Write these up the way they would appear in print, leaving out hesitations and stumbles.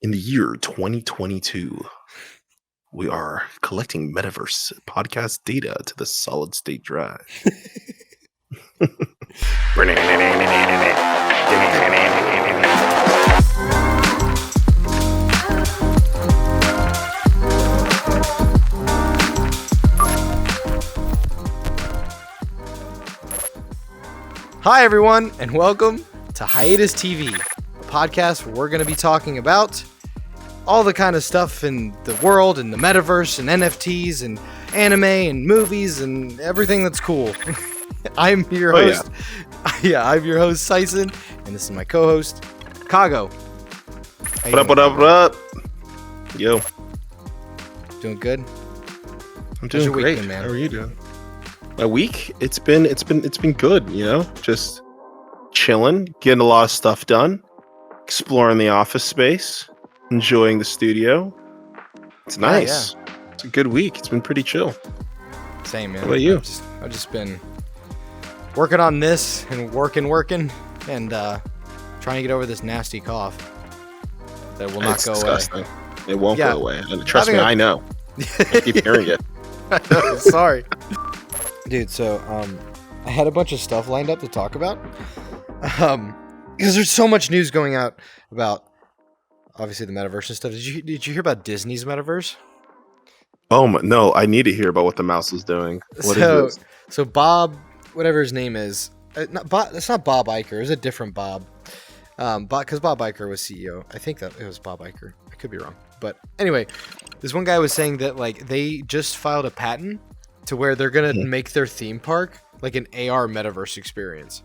In the year 2022, we are collecting Metaverse podcast data to the solid state drive. Hi, everyone, and welcome to Hiatus TV, a podcast where we're going to be talking about all the kind of stuff in the world and the metaverse and NFTs and anime and movies and everything that's cool. I'm your host. Yeah, I'm your host, Syson, and this is my co-host, Kago. What up? Yo. Doing good? I'm doing great. Man? How are you doing? My week, it's been good, you know, just chilling, getting a lot of stuff done, exploring the office space, enjoying the studio. It's nice. Yeah. It's a good week. It's been pretty chill. Same, man. What about you? I've just been working on this and working, and trying to get over this nasty cough that will not go disgusting. away. It won't go away. And trust me, I know. I keep hearing it. I know, sorry. Dude, so I had a bunch of stuff lined up to talk about because there's so much news going out about obviously the metaverse and stuff. Did you hear about Disney's metaverse? Oh no, I need to hear about what the mouse is doing. What is this? So Bob, whatever his name is, it's not Bob Iger. It was a different Bob. Because Bob Iger was CEO. I think that it was Bob Iger. I could be wrong, but anyway, this one guy was saying that like they just filed a patent to where they're gonna make their theme park like an AR metaverse experience.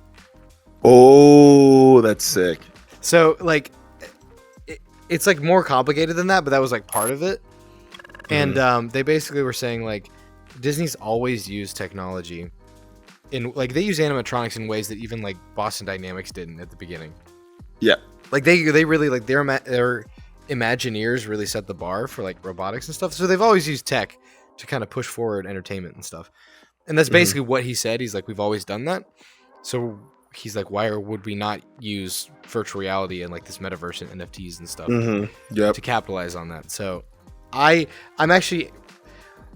Oh, that's sick. So like, it's like more complicated than that, but that was like part of it. And they basically were saying like, Disney's always used technology in like they use animatronics in ways that even like Boston Dynamics didn't at the beginning. Yeah, like they really like their Imagineers really set the bar for like robotics and stuff. So they've always used tech to kind of push forward entertainment and stuff. And that's basically what he said. He's like, we've always done that. So he's like, why would we not use virtual reality and like this metaverse and NFTs and stuff to capitalize on that? So I'm actually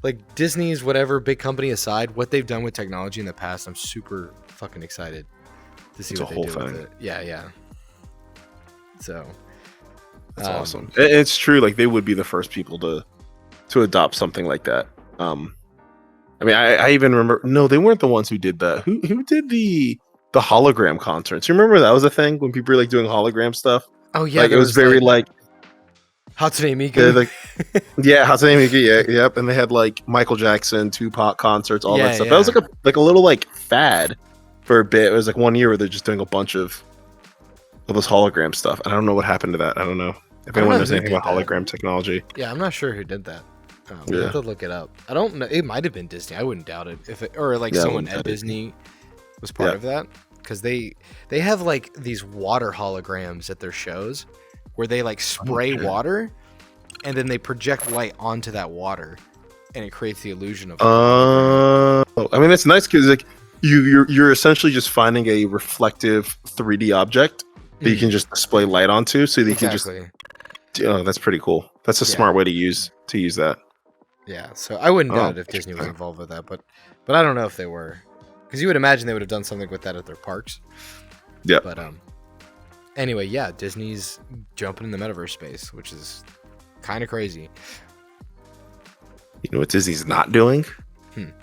like Disney's whatever big company aside, what they've done with technology in the past, I'm super fucking excited to see what they do with it. Yeah. So that's awesome. It's true. Like they would be the first people to adopt something like that. I mean, I even remember. No, they weren't the ones who did that. Who did the hologram concerts? You remember that was a thing when people were like doing hologram stuff? Oh yeah, like it was very like Hatsune Miku. Hatsune Miku. Yeah, yep. And they had like Michael Jackson, Tupac concerts, all that stuff. Yeah. That was like a little like fad for a bit. It was like 1 year where they're just doing a bunch of this hologram stuff. I don't know what happened to that. I don't know if anyone knows anything about hologram technology. Yeah, I'm not sure who did that. We'll have to look it up. I don't know. It might have been Disney. I wouldn't doubt it. Someone at Disney was part of that. Because they have like these water holograms at their shows where they like spray water and then they project light onto that water and it creates the illusion of I mean, it's nice because like you're essentially just finding a reflective 3D object that you can just display light onto, so that you can just. Oh, that's pretty cool. That's a smart way to use that. Yeah, so I wouldn't doubt it if Disney was involved with that, but I don't know if they were, because you would imagine they would have done something with that at their parks. Yeah. But anyway, yeah, Disney's jumping in the metaverse space, which is kind of crazy. You know what Disney's not doing?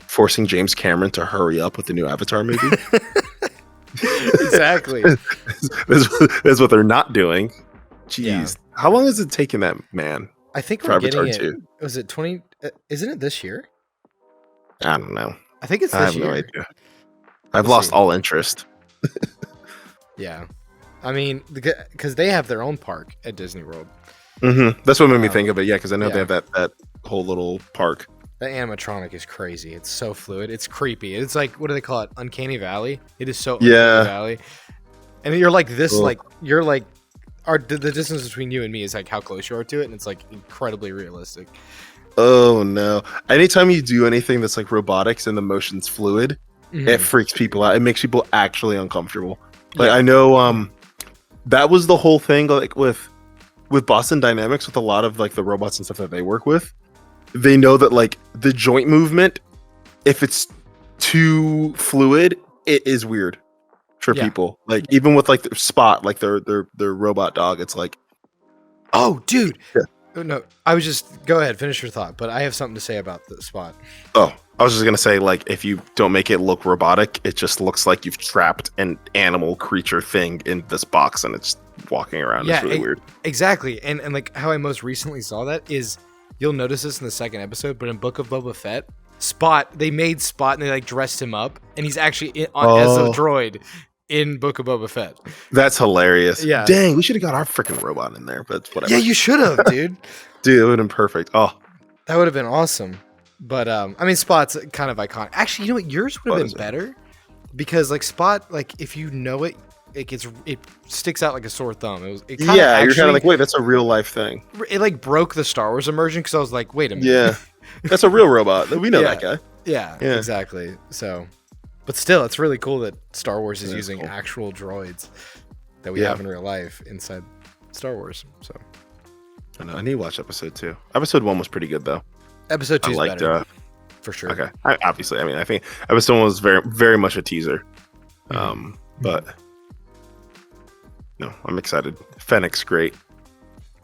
Forcing James Cameron to hurry up with the new Avatar movie. Exactly. That's what they're not doing. Jeez. Yeah. How long is it taking that man? I think for we're Avatar getting 2? Was it 20? Isn't it this year? I don't know. I think it's this year. I have no idea. I've lost all interest. Yeah. I mean, because they have their own park at Disney World. That's what made me think of it. Yeah, because I know they have that whole little park. The animatronic is crazy. It's so fluid. It's creepy. It's like, what do they call it? Uncanny Valley. It is so Uncanny Valley. And you're like this, like you're like, the distance between you and me is like how close you are to it, and it's like incredibly realistic. Oh no! Anytime you do anything that's like robotics and the motion's fluid, it freaks people out. It makes people actually uncomfortable. Like I know, that was the whole thing. Like with with Boston Dynamics, with a lot of like the robots and stuff that they work with, they know that like the joint movement, if it's too fluid, it is weird for people. Like even with like the Spot, like their robot dog, it's like, oh, dude. Yeah. No, I was just go ahead, finish your thought, but I have something to say about the Spot. Oh, I was just gonna say, like, if you don't make it look robotic, it just looks like you've trapped an animal creature thing in this box and it's walking around. Yeah, it's really weird. Exactly. And like how I most recently saw that is, you'll notice this in the second episode, but in Book of Boba Fett, they made Spot and they like dressed him up, and he's actually as a droid in Book of Boba Fett. That's hilarious. Yeah. Dang, we should have got our freaking robot in there, but whatever. Yeah, you should have, dude. Dude, it would have been perfect. Oh, that would have been awesome. But I mean, Spot's kind of iconic. Actually, you know what? Yours would have been better because like Spot, like if you know it, it sticks out like a sore thumb. You're kind of like, wait, that's a real life thing. It like broke the Star Wars immersion because I was like, wait a minute. Yeah, that's a real robot. We know that guy. Yeah, exactly. So, but still, it's really cool that Star Wars is using actual droids that we have in real life inside Star Wars. So, I know I need to watch episode 2. Episode 1 was pretty good though. Episode 2 is better, for sure. Okay, obviously, I mean, I think episode 1 was very, very much a teaser. But no, I'm excited. Fennec's great.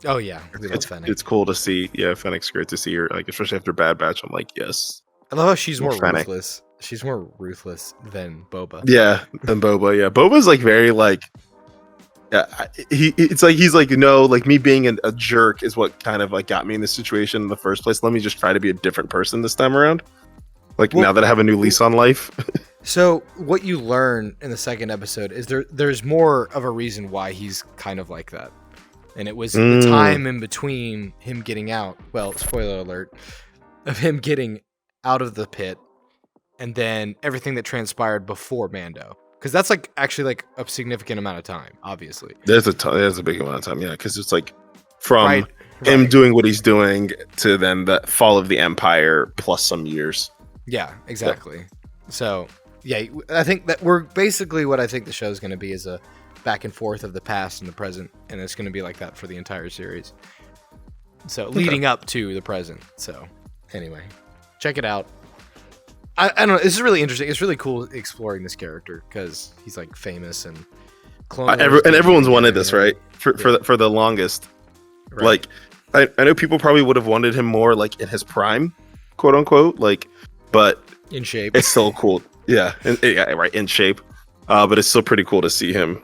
Oh yeah, it's cool to see. Yeah, Fennec's great to see her. Like especially after Bad Batch, I'm like, yes. I love how she's more ruthless. She's more ruthless than Boba. Yeah, than Boba. Yeah, Boba's like very like. Yeah, it's like he's like, no, like me being a jerk is what kind of like got me in this situation in the first place. Let me just try to be a different person this time around. Like now that I have a new lease on life. So what you learn in the second episode is there's more of a reason why he's kind of like that. And it was the time in between him getting out. Well, spoiler alert, of him getting out of the pit and then everything that transpired before Mando. Because that's like actually like a significant amount of time, obviously. There's a big amount of time, yeah. Because it's like from him doing what he's doing to then the fall of the Empire plus some years. Yeah, exactly. Yeah. So yeah, I think that we're basically what I think the show's going to be is a back and forth of the past and the present, and it's going to be like that for the entire series. So leading up to the present. So anyway, check it out. I don't know. This is really interesting. It's really cool exploring this character because he's like famous and and everyone's wanted this, right? For the longest. Right. Like I know people probably would have wanted him more like in his prime, quote unquote, like, but in shape. It's still cool. Yeah, in shape. But it's still pretty cool to see him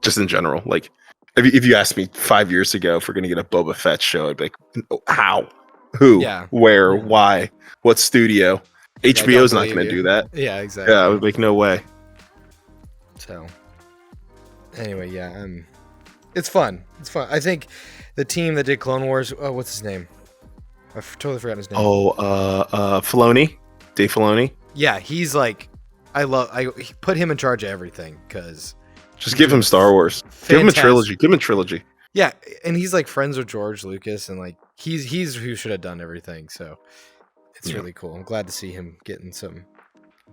just in general. Like if you asked me 5 years ago if we're gonna get a Boba Fett show, I'd be like, how? Who? Yeah. Where? Why? What studio? HBO's not going to do that. Yeah, exactly. Yeah, I would make no way. So, anyway, yeah, it's fun. It's fun. I think the team that did Clone Wars, what's his name? I've totally forgotten his name. Filoni, Dave Filoni. Yeah, he's like, I put him in charge of everything because just give him Star Wars. Fantastic. Give him a trilogy. Give him a trilogy. Yeah, and he's like friends with George Lucas, and like he's who should have done everything. So. It's really cool. I'm glad to see him getting some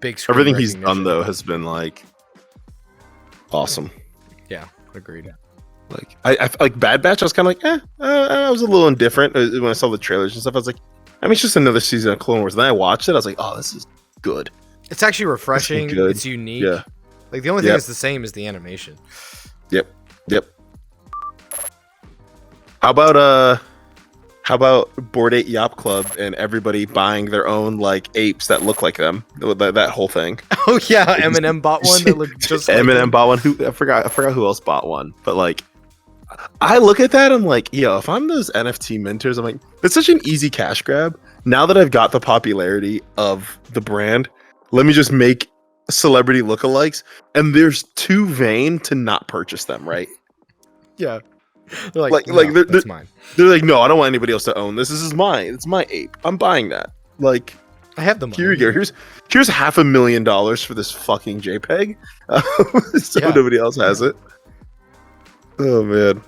big screen Everything he's done though has been like awesome. Yeah, agreed. Like I like Bad Batch. I was kind of like, I was a little indifferent when I saw the trailers and stuff. I was like, I mean, it's just another season of Clone Wars. Then I watched it. I was like, oh, this is good. It's actually refreshing. It's unique. Yeah. Like the only thing that's the same is the animation. Yep. How about Bored Ape Yacht Club and everybody buying their own like apes that look like them? That whole thing. Oh yeah, Eminem bought one that looked just like Eminem bought one. I forgot who else bought one. But like, I look at that, I'm like, yo, if I'm those NFT minters, I'm like, it's such an easy cash grab. Now that I've got the popularity of the brand, let me just make celebrity lookalikes, and there's too vain to not purchase them, right? Yeah. They're like, that's mine. They're like, no, I don't want anybody else to own this. This is mine. It's my ape. I'm buying that. Like, I have the money. Here you go. Here's $500,000 for this fucking JPEG. So nobody else has it. Oh man,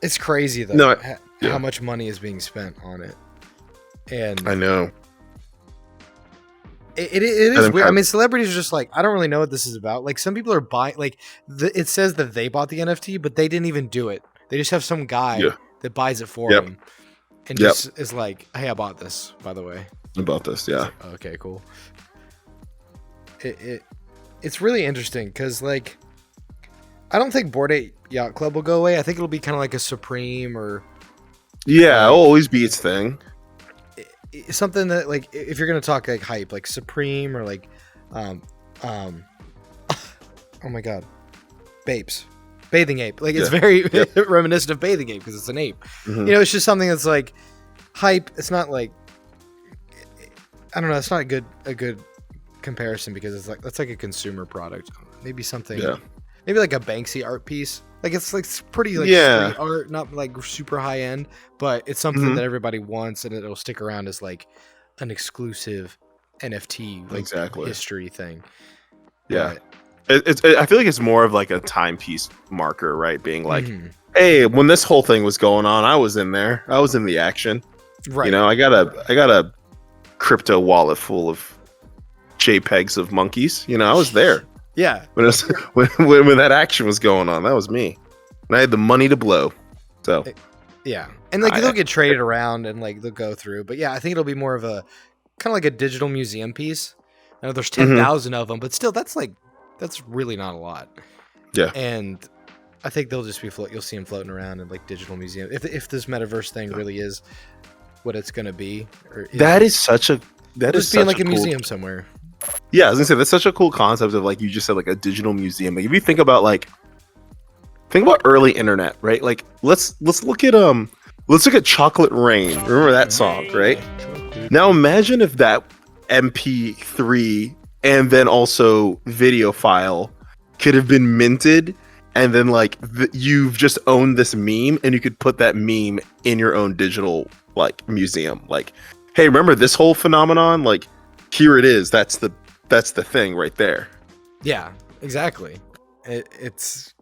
it's crazy though. How much money is being spent on it, and I know it is weird. I mean, celebrities are just like, I don't really know what this is about. Like, some people are buying. Like, it says that they bought the NFT, but they didn't even do it. They just have some guy that buys it for Yep. him, and just is like, "Hey, I bought this, by the way." About this, yeah. Okay, cool. It's really interesting because, like, I don't think Bored Ape Yacht Club will go away. I think it'll be kind of like a Supreme or It'll always be its thing. something that, like, if you're gonna talk like hype, like Supreme or like, oh my god, Bathing Ape. Like, it's very reminiscent of Bathing Ape because it's an ape. Mm-hmm. You know, it's just something that's like hype. It's not like, I don't know. It's not a good comparison because it's like that's like a consumer product. Maybe something. Yeah. Maybe like a Banksy art piece. Like, it's like pretty like street art, not like super high end, but it's something that everybody wants, and it'll stick around as like an exclusive NFT like history thing. Yeah. I feel like it's more of like a timepiece marker, right? Being like, hey, when this whole thing was going on, I was in there. I was in the action. Right. You know, I got a crypto wallet full of JPEGs of monkeys. You know, I was there. Yeah. When that action was going on, that was me. And I had the money to blow. So yeah. And like they'll get traded around and like they'll go through. But yeah, I think it'll be more of a kind of like a digital museum piece. I know there's 10,000 of them, but still that's really not a lot. Yeah. And I think they'll just be you'll see them floating around in like digital museum. If this metaverse thing really is what it's going to be, or that is such a in like a museum somewhere. Yeah, I was gonna say that's such a cool concept of, like you just said, like a digital museum. Like if you think about early internet, right? Like let's look at Chocolate Rain. Remember that song, right? Now imagine if that MP3 and then also video file could have been minted, and then like you've just owned this meme, and you could put that meme in your own digital like museum. Like, hey, remember this whole phenomenon? Like, here it is. That's the thing right there. Yeah, exactly. It's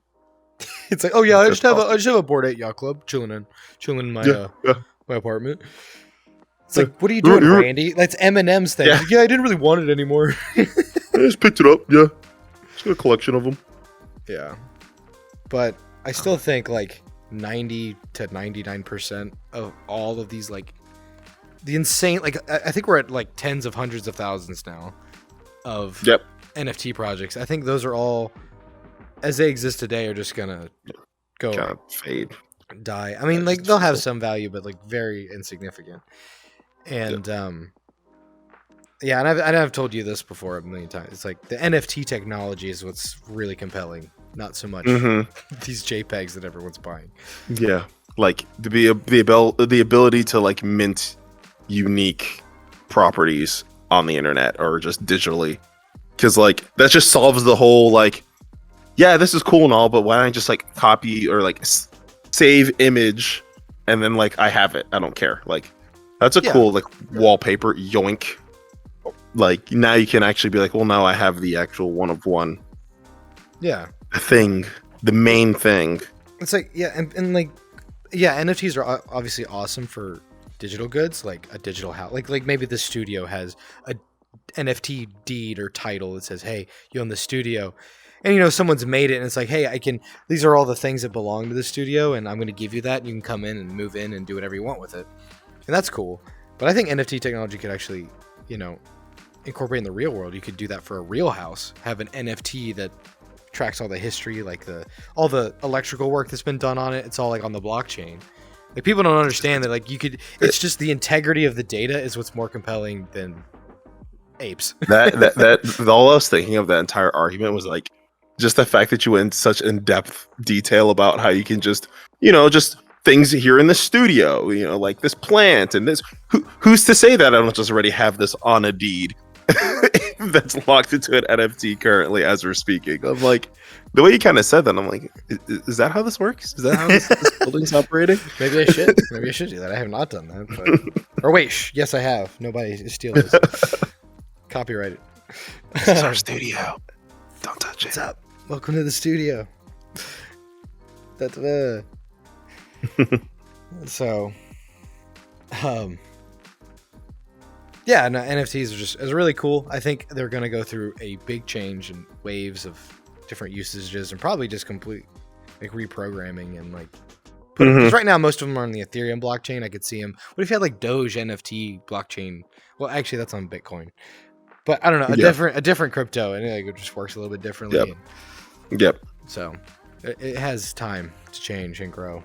like, oh yeah, I just have a Bored Ape Yacht Club chilling in my my apartment. It's like, what are you doing, Randy? That's Eminem's thing. Yeah. I didn't really want it anymore. I just picked it up. Yeah, just got a collection of them. Yeah, but I still think like 90 to 99% of all of these, like the insane, like I think we're at like tens of hundreds of thousands now of NFT projects. I think those are all, as they exist today, are just gonna go kind of fade, die. I mean, like they'll have some value, but like very insignificant. And and I've told you this before a million times. It's like the NFT technology is what's really compelling, not so much these JPEGs that everyone's buying. Yeah, like the ability to like mint unique properties on the internet or just digitally, because like that just solves the whole like, yeah, this is cool and all, but why don't I just like copy or like save image and then like I have it, I don't care. Like that's a cool like wallpaper, yoink. Like now you can actually be like, well, now I have the actual one of one thing, the main thing. It's like, and like, NFTs are obviously awesome for digital goods, like a digital house, like maybe the studio has a NFT deed or title that says, hey, you own the studio, and you know someone's made it, and it's like, hey, these are all the things that belong to the studio, and I'm going to give you that, and you can come in and move in and do whatever you want with it, and that's cool. But I think NFT technology could actually, you know, incorporate in the real world. You could do that for a real house, have an NFT that tracks all the history, like all the electrical work that's been done on it. It's all like on the blockchain. Like people don't understand that, like it's just the integrity of the data is what's more compelling than apes. that all I was thinking of that entire argument was like just the fact that you went into such in-depth detail about how you can just, you know, just things here in the studio, you know, like this plant and this. Who's to say that I don't just already have this on a deed that's locked into an NFT currently as we're speaking? I'm like, the way you kind of said that, I'm like, is that how this works? Is that how this building's operating? Maybe I should do that. I have not done that. But... or wait, yes, I have. Nobody steals this. Copyrighted. This is our studio. Don't touch it. What's up? Welcome to the studio. That's so, yeah, no, NFTs is really cool. I think they're going to go through a big change and waves of different usages and probably just complete like reprogramming and like put them, because right now most of them are on the Ethereum blockchain. I could see them. What if you had like Doge NFT blockchain? Well, actually, that's on Bitcoin. But I don't know, a different crypto, and it just works a little bit differently. Yep. So it has time to change and grow.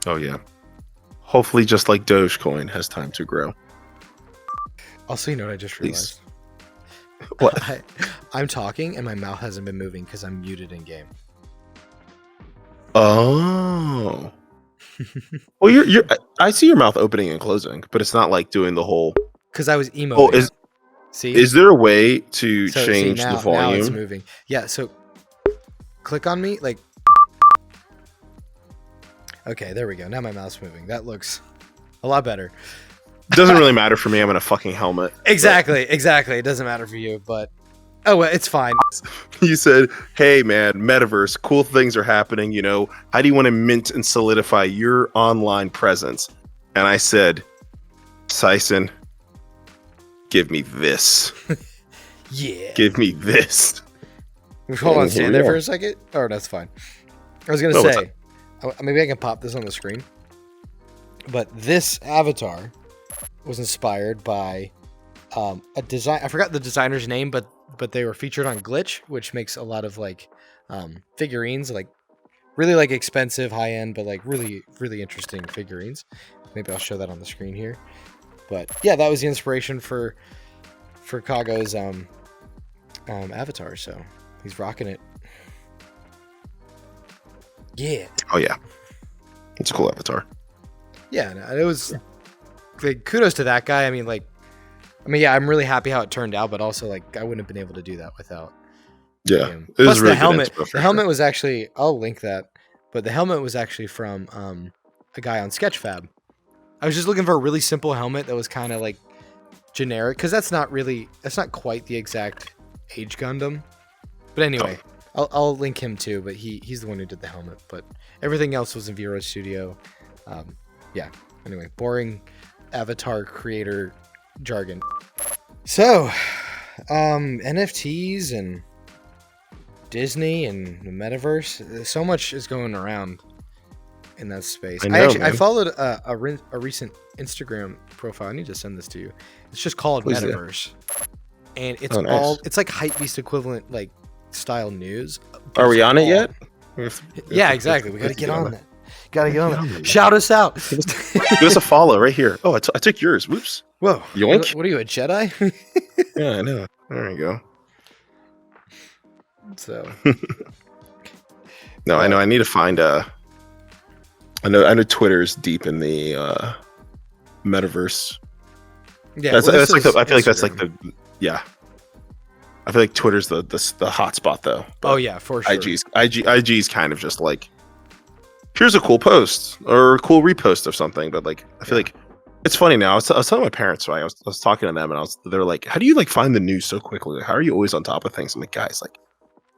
Oh yeah. Hopefully, just like Dogecoin has time to grow. Also, you know what I just realized? What? I'm talking and my mouth hasn't been moving because I'm muted in game. Oh. Well, you're. I see your mouth opening and closing, but it's not like doing the whole. Because I was emoting. See? Is there a way to change the volume? Now it's moving. Yeah. So click on me, like. Okay, there we go. Now my mouth's moving. That looks a lot better. It doesn't really matter for me. I'm in a fucking helmet. Exactly. It doesn't matter for you, but oh well, it's fine. You said, "Hey man, Metaverse, cool things are happening. You know, how do you want to mint and solidify your online presence?" And I said, "Syson, give me this. Yeah, give me this." Hold on, stand there for a second. Oh, that's fine. I was gonna say, maybe I can pop this on the screen. But this avatar was inspired by a design. I forgot the designer's name, but they were featured on Glitch, which makes a lot of like figurines, like really like expensive, high end, but like really really interesting figurines. Maybe I'll show that on the screen here. But yeah, that was the inspiration for Kago's avatar. So he's rocking it. Yeah. Oh yeah, it's a cool avatar. Yeah, it was. Like, kudos to that guy. I mean, yeah, I'm really happy how it turned out, but also like I wouldn't have been able to do that without. Yeah, him. Plus the helmet. The helmet was actually. I'll link that, but the helmet was actually from a guy on Sketchfab. I was just looking for a really simple helmet that was kind of like generic, because that's not quite the exact Age Gundam. But anyway, I'll link him too. But he's the one who did the helmet. But everything else was in VRChat Studio. Yeah. Anyway, boring avatar creator jargon. So, NFTs and Disney and the Metaverse. So much is going around in that space. I followed a recent Instagram profile. I need to send this to you. It's just called Metaverse, and it's it's like hypebeast equivalent like style news. Are we on it yet? Yeah, exactly. We gotta get on that. Gotta get on it. Shout us out. Give us a follow right here. Oh, I took yours. Whoops. Whoa. Yoink. What are you, a Jedi? Yeah, I know. There you go. So. No, I know. I need to find I know Twitter's deep in the Metaverse. Yeah, I feel like that's like the I feel like Twitter's the hot spot though. Oh yeah, for sure. IG's kind of just like, here's a cool post or a cool repost of something, but like I feel like it's funny now. I was telling my parents, right? I was talking to them, and they were like, "How do you like find the news so quickly? Like, how are you always on top of things?" I'm like, guys, like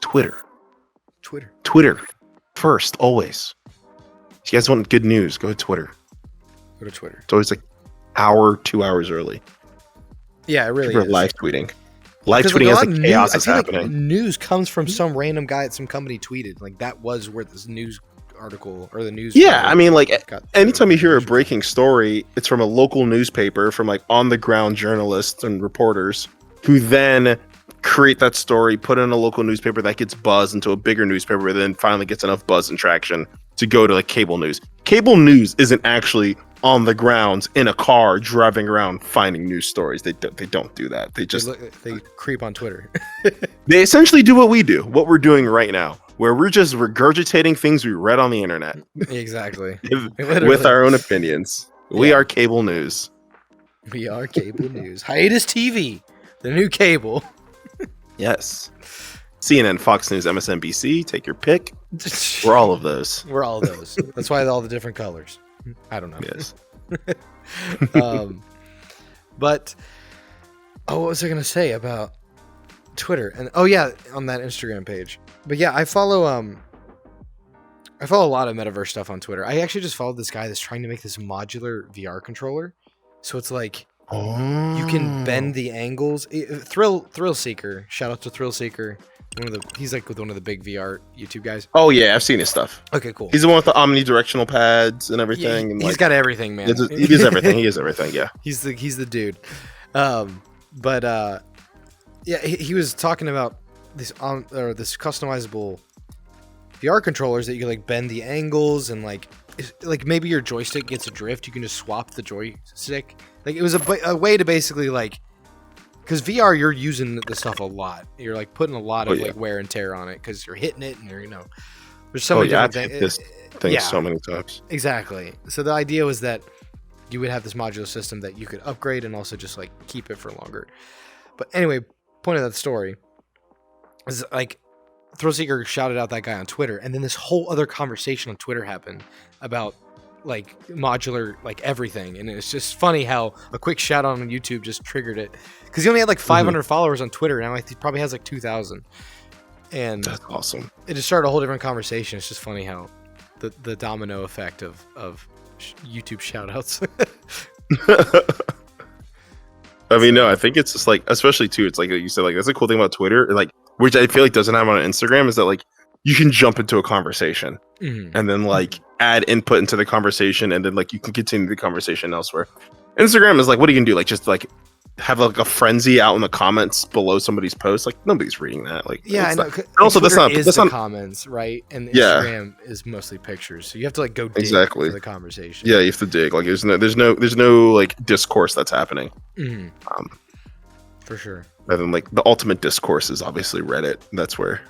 Twitter first, always. If you guys want good news, go to Twitter. Go to Twitter. It's always like 2 hours early. Yeah, it really People is. are live tweeting. Live tweeting as like chaos is happening. Like news comes from some random guy at some company tweeted. Like that was where this news article or the news. Yeah, I mean, like anytime you hear a breaking story, it's from a local newspaper, from like on the ground journalists and reporters who then create that story, put it in a local newspaper that gets buzz into a bigger newspaper, that then finally gets enough buzz and traction to go to like cable news. Cable news isn't actually on the grounds in a car driving around finding news stories. They don't do that. They creep on Twitter. They essentially do what we do, what we're doing right now, where we're just regurgitating things we read on the internet. Exactly. With our own opinions. Yeah. We are cable news. We are cable news. Hiatus TV, the new cable. Yes. CNN, Fox News, MSNBC, take your pick. We're all of those. We're all of those. That's why all the different colors. I don't know. Yes. But what was I gonna say about Twitter? And on that Instagram page. But yeah, I follow a lot of Metaverse stuff on Twitter. I actually just followed this guy that's trying to make this modular VR controller. So it's like you can bend the angles. Thrill Seeker. Shout out to Thrill Seeker. He's like with one of the big VR YouTube guys. Oh yeah, I've seen his stuff. Okay, cool. He's the one with the omnidirectional pads and everything. Yeah, and he's got everything, man. He is everything. He is everything. Yeah. He's the dude. Yeah, he was talking about this customizable VR controllers that you can like bend the angles and like maybe your joystick gets adrift, you can just swap the joystick. Like it was a way to basically like, because VR you're using the stuff a lot. You're like putting a lot of like wear and tear on it because you're hitting it and you're there's so many different things. This thing so many times. Exactly. So the idea was that you would have this modular system that you could upgrade and also just like keep it for longer. But anyway, point of that story is like Thrillseeker shouted out that guy on Twitter, and then this whole other conversation on Twitter happened about like modular like everything, and it's just funny how a quick shout out on YouTube just triggered it because he only had like 500 followers on Twitter. Now he probably has like 2,000, and that's awesome. It just started a whole different conversation. It's just funny how the domino effect of YouTube shout outs. I mean, no, I think it's just like, especially too, it's like you said, like that's a cool thing about Twitter, like which I feel like doesn't have on Instagram, is that like you can jump into a conversation and then like add input into the conversation, and then like you can continue the conversation elsewhere. Instagram is like, what are you gonna do? Like just like have like a frenzy out in the comments below somebody's post? Like nobody's reading that. Like yeah, I know. Also, that's not comments, right? And Instagram is mostly pictures, so you have to like go dig for the conversation. Yeah, you have to dig. Like there's no like discourse that's happening. For sure. And then like the ultimate discourse is obviously Reddit. That's where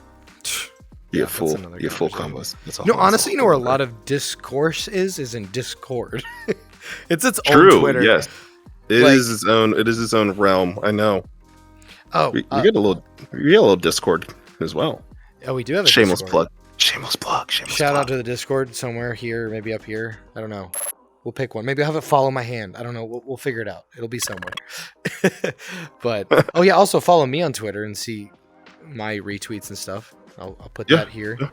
you have full combos. Honestly, where a lot of discourse is in Discord. It's its own Twitter. Yes. It is its own realm. I know. Oh, we get a little Discord as well. Oh, we do have a shameless Discord. plug. Shout out to the Discord somewhere here, maybe up here. I don't know. We'll pick one. Maybe I'll have it follow my hand. I don't know. We'll figure it out. It'll be somewhere. But oh yeah, also follow me on Twitter and see my retweets and stuff. I'll put that here. Yeah.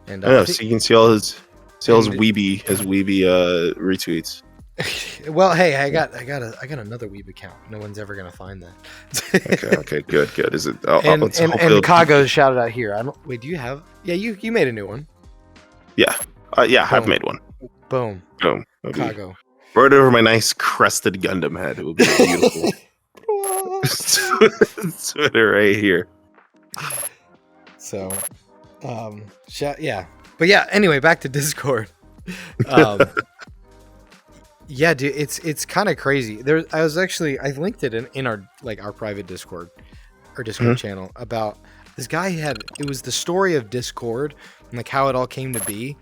And so you can see all his weeby retweets. Well, hey, I got another Weeb account. No one's ever gonna find that. okay, good. Is it? And Kago shouted out here. Wait, do you have? Yeah, you made a new one. Yeah, I've made one. Boom. Kago. Right over my nice crested Gundam head. It would be beautiful. Twitter right here. So, yeah, but yeah. Anyway, back to Discord. Yeah, dude, it's kind of crazy. I linked it in our private Discord, our Discord channel, about this guy it was the story of Discord and like how it all came to be.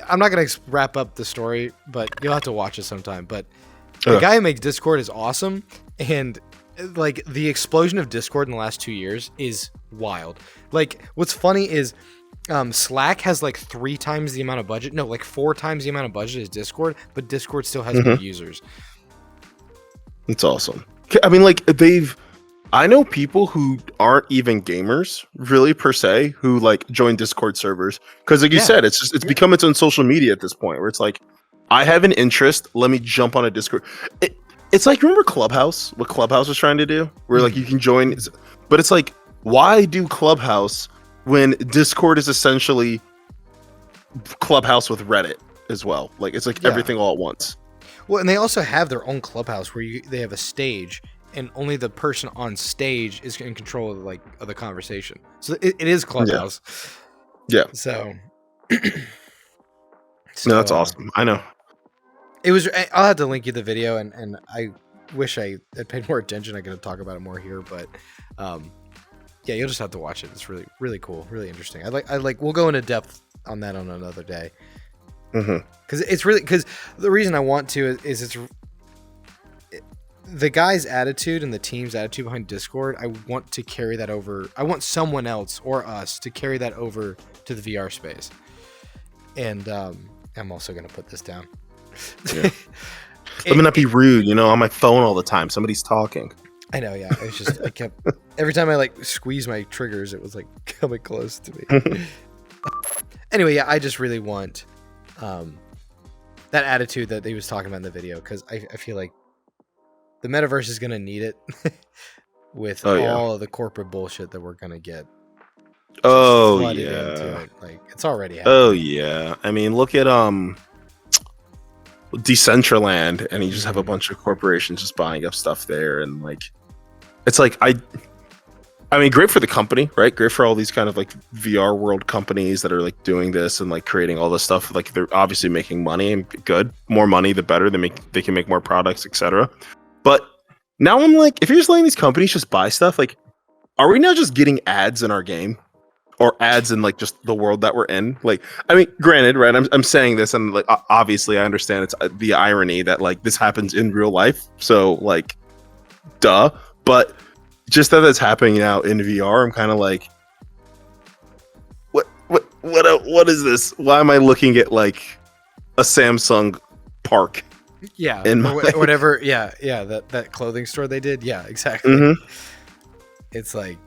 I'm not gonna wrap up the story, but you'll have to watch it sometime. But the guy who makes Discord is awesome, and like the explosion of Discord in the last 2 years is wild. Like what's funny is Slack has like 3 times the amount of budget. No, like 4 times the amount of budget as Discord, but Discord still has more users. It's awesome. I mean, like I know people who aren't even gamers really per se who like join Discord servers because like you said, it's become its own social media at this point where it's like, I have an interest, let me jump on a Discord. It's like, remember Clubhouse? What Clubhouse was trying to do? Where like you can join, but it's like, why do Clubhouse when Discord is essentially Clubhouse with Reddit as well? Like it's like everything all at once. Well, and they also have their own Clubhouse where they have a stage, and only the person on stage is in control of the conversation. So it is Clubhouse. Yeah. So no, that's awesome. I know. It was. I'll have to link you the video, and I wish I had paid more attention. I could talk about it more here, but yeah, you'll just have to watch it. It's really, really cool, really interesting. I like. We'll go into depth on that on another day. Because the reason I want to is the guy's attitude and the team's attitude behind Discord. I want to carry that over. I want someone else or us to carry that over to the VR space. And I'm also going to put this down. Yeah. Let me not be rude, on my phone all the time. Somebody's talking. I know, yeah. It's just I kept every time I like squeeze my triggers, it was like coming close to me. Anyway, yeah, I just really want that attitude that he was talking about in the video, because I feel like the metaverse is gonna need it. with all of the corporate bullshit that we're gonna get. Oh flooded yeah, into it. Like it's already happening. Oh yeah. I mean, look at Decentraland, and you just have a bunch of corporations just buying up stuff there, and like, it's like I mean, great for the company, right? Great for all these kind of like VR world companies that are like doing this and like creating all this stuff. Like they're obviously making money, and good, more money the better. They can make more products, etc. But now I'm like, if you're just letting these companies just buy stuff, like, are we now just getting ads in our game? Or ads in like just the world that we're in. Like, I mean, granted, right? I'm saying this, and like obviously I understand it's the irony that like this happens in real life. So like, duh. But just that it's happening now in VR, I'm kind of like, what is this? Why am I looking at like a Samsung park? Yeah, whatever. Yeah, that clothing store they did. Yeah, exactly. Mm-hmm. It's like.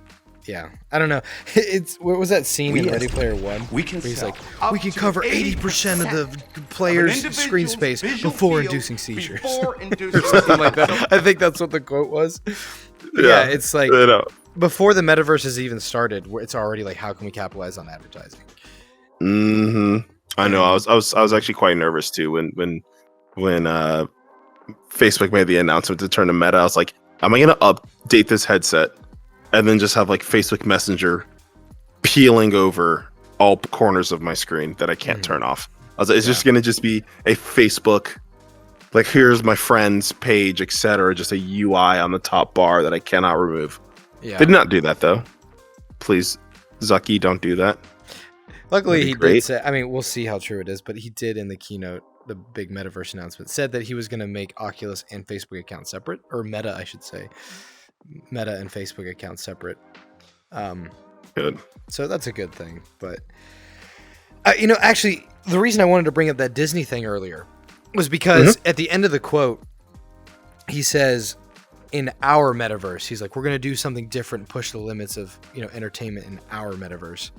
Yeah, I don't know. It's what was that scene in Ready Player One? We can he's like, we can cover 80% of the player's screen space before inducing seizures, or something like that. I think that's what the quote was. Yeah, it's like before the metaverse has even started, it's already like, how can we capitalize on advertising? Mm-hmm. I know. I was actually quite nervous too when Facebook made the announcement to turn to Meta. I was like, am I going to update this headset? And then just have like Facebook Messenger peeling over all corners of my screen that I can't turn off. I was like, it's just going to just be a Facebook, like, here's my friend's page, etc. Just a UI on the top bar that I cannot remove. Yeah. They did not do that though. Please, Zucky, don't do that. Luckily, he did say, I mean, we'll see how true it is, but he did in the keynote, the big metaverse announcement, said that he was going to make Oculus and Facebook accounts separate, or Meta, I should say. Meta and Facebook accounts separate. Good. So that's a good thing. But actually, the reason I wanted to bring up that Disney thing earlier was because at the end of the quote, he says, "In our metaverse," he's like, "We're going to do something different, push the limits of entertainment in our metaverse."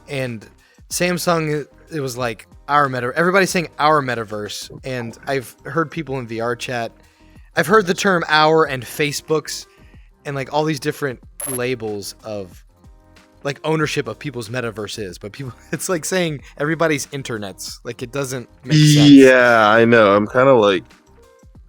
And Samsung, it was like our metaverse. Everybody's saying our metaverse, and I've heard people in VRChat. I've heard the term "our" and Facebook's. And like all these different labels of like ownership of people's metaverse but people, it's like saying everybody's internets. Like it doesn't make sense. Yeah, I know. I'm kind of like,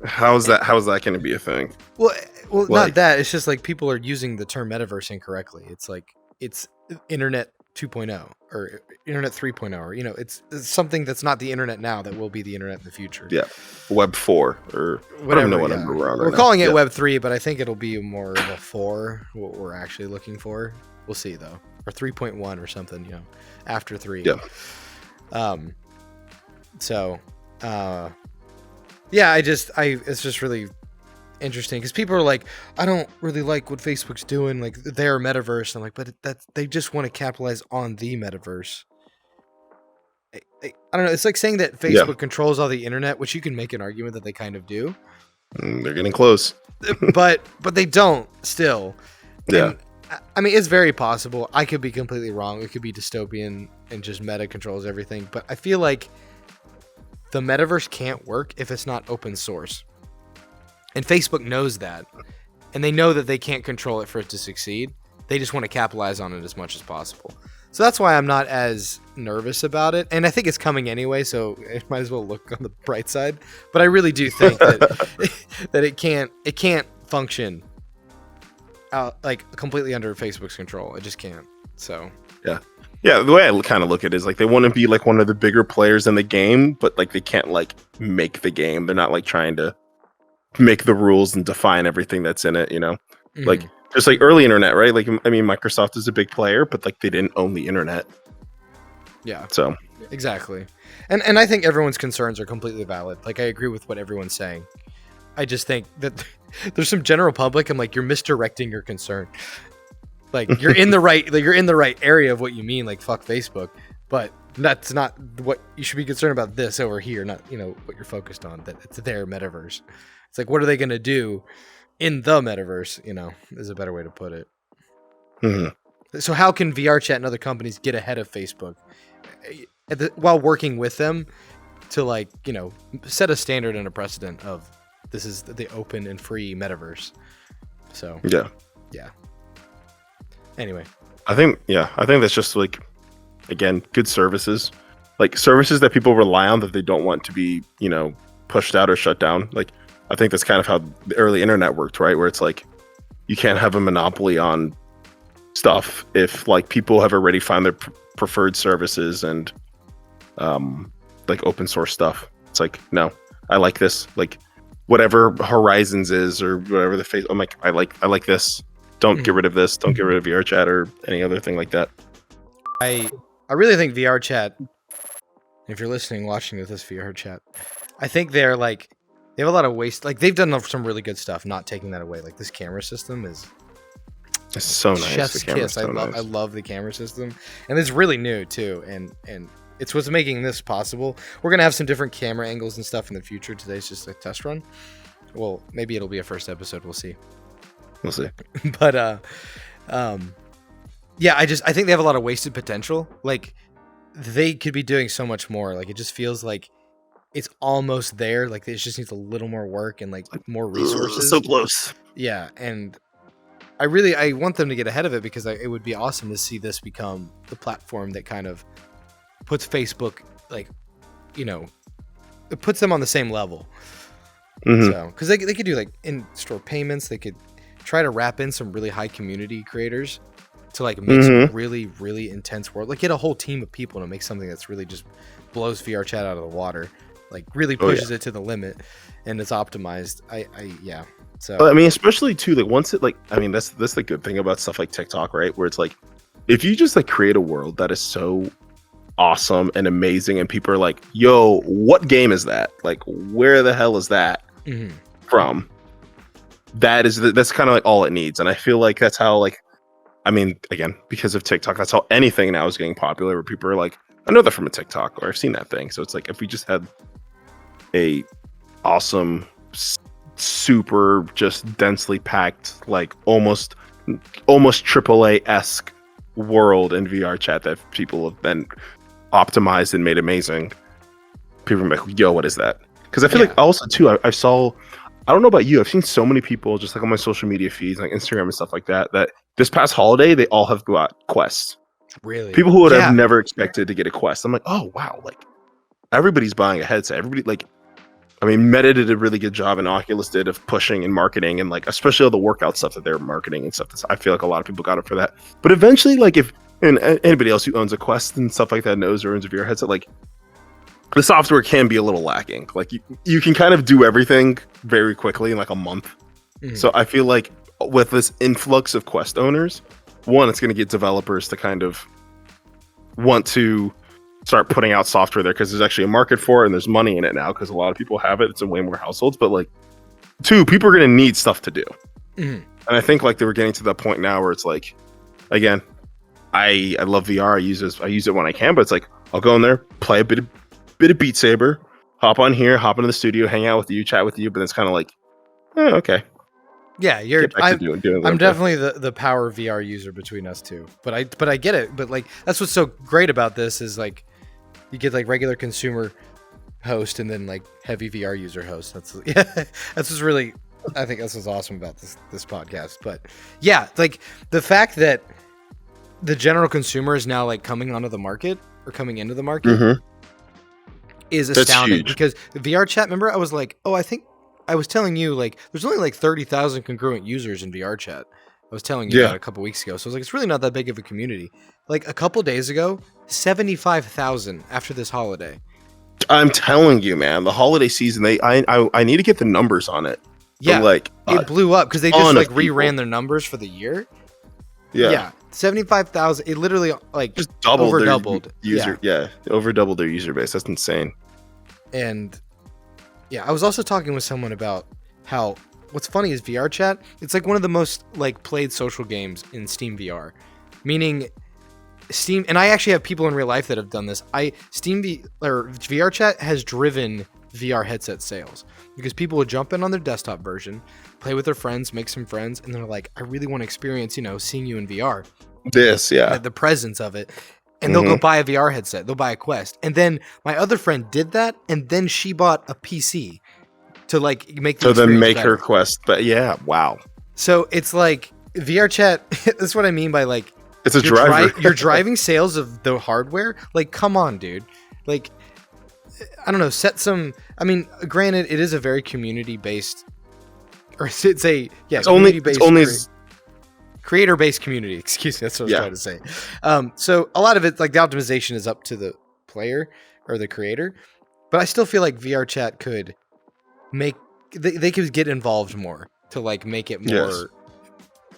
how's that going to be a thing? Well, like, not that. It's just like people are using the term metaverse incorrectly. It's like it's internet 2.0 or internet 3.0 or it's something that's not the internet now that will be the internet in the future. Yeah, Web 4 or whatever. I don't know what I'm around. We're calling it Web 3, but I think it'll be more of a 4. What we're actually looking for, we'll see though, or 3.1 or something. After 3. Yeah. So, yeah, it's just really interesting because people are like, I don't really like what Facebook's doing, like their metaverse. I'm like, but they just want to capitalize on the metaverse. I don't know. It's like saying that Facebook controls all the internet, which you can make an argument that they kind of do. They're getting close, but they don't still. Yeah. And, I mean, it's very possible. I could be completely wrong. It could be dystopian and just Meta controls everything. But I feel like the metaverse can't work if it's not open source. And Facebook knows that. And they know that they can't control it for it to succeed. They just want to capitalize on it as much as possible. So that's why I'm not as nervous about it. And I think it's coming anyway, so it might as well look on the bright side. But I really do think that it can't function like completely under Facebook's control. It just can't. So yeah, the way I kind of look at it is like they want to be like one of the bigger players in the game, but like they can't like make the game. They're not like trying to make the rules and define everything that's in it, like just like early internet, right? Like, I mean, Microsoft is a big player, but like they didn't own the internet. Yeah. So exactly. And I think everyone's concerns are completely valid. Like I agree with what everyone's saying. I just think that there's some general public. I'm like, you're misdirecting your concern. Like you're in the right area of what you mean. Like fuck Facebook, but that's not what you should be concerned about. This over here, not what you're focused on. That it's their metaverse. It's like, what are they going to do in the metaverse? Is a better way to put it. Mm-hmm. So how can VRChat and other companies get ahead of Facebook while working with them to like, set a standard and a precedent of this is the open and free metaverse. So, yeah. Yeah. Anyway, I think that's just like, again, good services, like services that people rely on that they don't want to be, pushed out or shut down. Like, I think that's kind of how the early internet worked, right? Where it's like, you can't have a monopoly on stuff if like people have already found their preferred services and like open source stuff. It's like, no, I like this, like whatever Horizons is or whatever the face. I'm like, I like this. Don't get rid of this. Don't get rid of VRChat or any other thing like that. I really think VRChat, if you're listening, watching this VRChat, I think they have a lot of waste. Like, they've done some really good stuff, not taking that away. Like, this camera system is it's so nice. Chef's kiss. I love the camera system, and it's really new too. And it's what's making this possible. We're gonna have some different camera angles and stuff in the future. Today's just a test run. Well, maybe it'll be a first episode. We'll see. But yeah, I think they have a lot of wasted potential. Like, they could be doing so much more. Like, it just feels like it's almost there. Like, it just needs a little more work and like more resources. So close. Yeah, and I want them to get ahead of it, because it would be awesome to see this become the platform that kind of puts Facebook, like, it puts them on the same level. Mm-hmm. So, because they could do like in-store payments, they could try to wrap in some really high community creators to like make some really, really intense world. Like, get a whole team of people to make something that's really just blows VRChat out of the water. Like, really pushes it to the limit, and it's optimized. Yeah. So, but, I mean, especially too, like once it, like, I mean, that's the good thing about stuff like TikTok, right? Where it's like, if you just like create a world that is so awesome and amazing, and people are like, yo, what game is that? Like, where the hell is that from? That's kind of like all it needs. And I feel like that's how, like, I mean, again, because of TikTok, that's how anything now is getting popular, where people are like, I know that from a TikTok, or I've seen that thing. So it's like, if we just had a awesome, super just densely packed, like almost AAA-esque world in VRChat that people have been optimized and made amazing, people are like, yo, what is that? Because I feel like also too, I saw, I don't know about you, I've seen so many people just like on my social media feeds, like Instagram and stuff like that this past holiday, they all have got quests. Really? People who would have never expected to get a quest. I'm like, oh, wow. Like, everybody's buying a headset. Everybody, like, I mean, Meta did a really good job, and Oculus did, of pushing and marketing, and like, especially all the workout stuff that they're marketing and stuff. I feel like a lot of people got it for that. But eventually, like, if and anybody else who owns a Quest and stuff like that knows, or owns a VR headset, like, the software can be a little lacking. Like, you can kind of do everything very quickly in like a month. So I feel like with this influx of Quest owners, one, it's going to get developers to kind of want to start putting out software there, because there's actually a market for it and there's money in it now, because a lot of people have it. It's in way more households. But like, two, people are going to need stuff to do. And I think like they were getting to that point now where it's like, again, I love VR. I use it when I can, but it's like, I'll go in there, play a bit of Beat Saber, hop on here, hop into the studio, hang out with you, chat with you. But it's kind of like, okay. Yeah, I'm definitely the power VR user between us two. But I get it. But like, that's what's so great about this is like, you get like regular consumer host and then like heavy VR user host. That's what's really, I think that's what's awesome about this podcast. But yeah, like the fact that the general consumer is now like coming into the market is astounding. Because VRChat, remember I was like, I think I was telling you, like, there's only like 30,000 congruent users in VRChat. I was telling you about a couple weeks ago. So I was like, it's really not that big of a community. Like a couple days ago, 75,000 after this holiday. I'm telling you, man, the holiday season, I need to get the numbers on it. Yeah, like it blew up because they just like reran their numbers for the year. Yeah, 75,000. It literally like just doubled doubled user. Yeah, over doubled their user base. That's insane. And yeah, I was also talking with someone about how what's funny is VRChat. It's like one of the most like played social games in Steam VR, meaning Steam. And I actually have people in real life that have done this. VRChat has driven VR headset sales because people would jump in on their desktop version, play with their friends, make some friends, and they're like, I really want to experience, seeing you in VR. The presence of it. And they'll go buy a VR headset. They'll buy a Quest. And then my other friend did that, and then she bought a PC to like make the experience better. her Quest. But yeah, wow. So it's like VRChat. That's what I mean by like it's a driver. You're driving sales of the hardware. Like, come on, dude. Like, I don't know. Set some. I mean, granted, it is a very community based, or it's a community based. Creator-based community, excuse me, that's what I was trying to say. So a lot of it, like the optimization is up to the player or the creator, but I still feel like VRChat could make, they could get involved more to like make it more